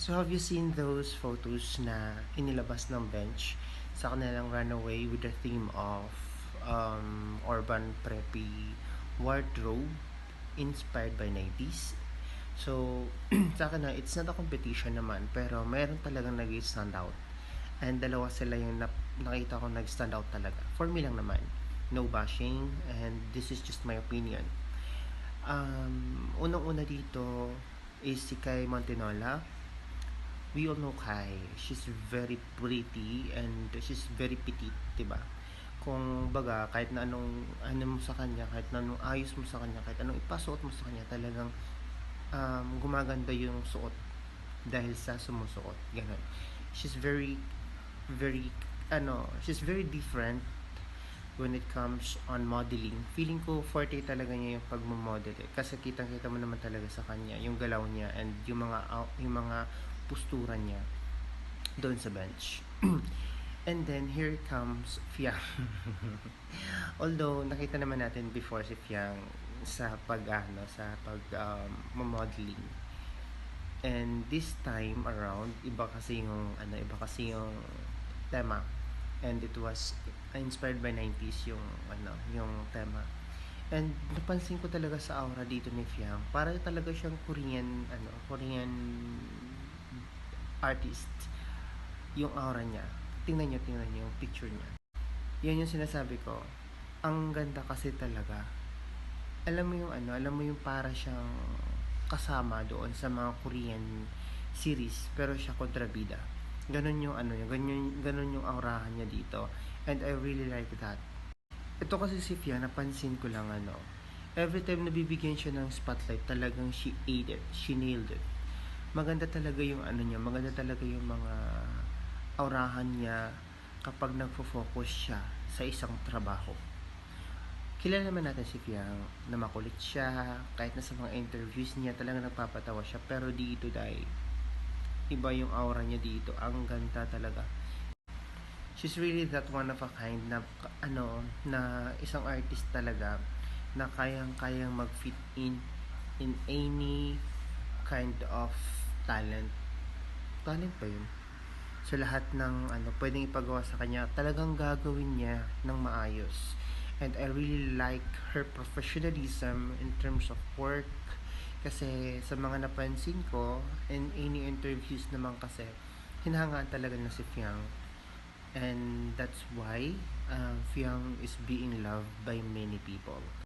So have you seen those photos na inilabas ng bench sa kanilang runaway with the theme of urban preppy wardrobe inspired by 90s? So, sa akin na, it's not a competition naman, pero meron talagang nag-stand out. And dalawa sila yung nakita ko nag-stand out talaga. For me lang naman. No bashing, and this is just my opinion. Unang-una dito is si Kai Montenola. We all know Kai. She's very pretty and she's very petite, diba? Kung baga, kahit na anong ano mo sa kanya, kahit na anong ayos mo sa kanya, kahit anong ipasuot mo sa kanya, talagang gumaganda yung suot dahil sa sumusuot. Ganun. She's she's very different when it comes on modeling. Feeling ko forte talaga niya yung pagmo-model kasi kitang-kita mo naman talaga sa kanya yung galaw niya and yung mga postura niya doon sa bench. And then here comes Fiang. Although nakita naman natin before si Fiang sa modeling. And this time around, iba kasi yung tema. And it was inspired by 90s yung tema. And napansin ko talaga sa aura dito ni Fiang, para talaga siyang Korean artist. Yung aura niya. Tingnan niyo yung picture niya. Yan yung sinasabi ko. Ang ganda kasi talaga. Alam mo yung para siyang kasama doon sa mga Korean series, pero siya kontrabida. Ganun yung ganun yung aurahan niya dito. And I really like that. Ito kasi si Fia, napansin ko lang every time nabibigyan siya ng spotlight, talagang she ate it, she nailed it. Maganda talaga yung maganda talaga yung mga aurahan niya kapag nagfo-focus siya sa isang trabaho. Kilala naman natin si Fiang na makulit siya, kahit na sa mga interviews niya talaga nagpapatawa siya, pero dito dahil iba yung aura niya dito, ang ganda talaga. She's really that one of a kind na na isang artist talaga na kayang mag-fit in any kind of talent. Talent ba yun? So lahat ng pwedeng ipagawa sa kanya, talagang gagawin niya ng maayos. And I really like her professionalism in terms of work. Kasi sa mga napansin ko, in any interviews naman kasi, hinahangaan talaga na si Fiang. And that's why Fiang is being loved by many people.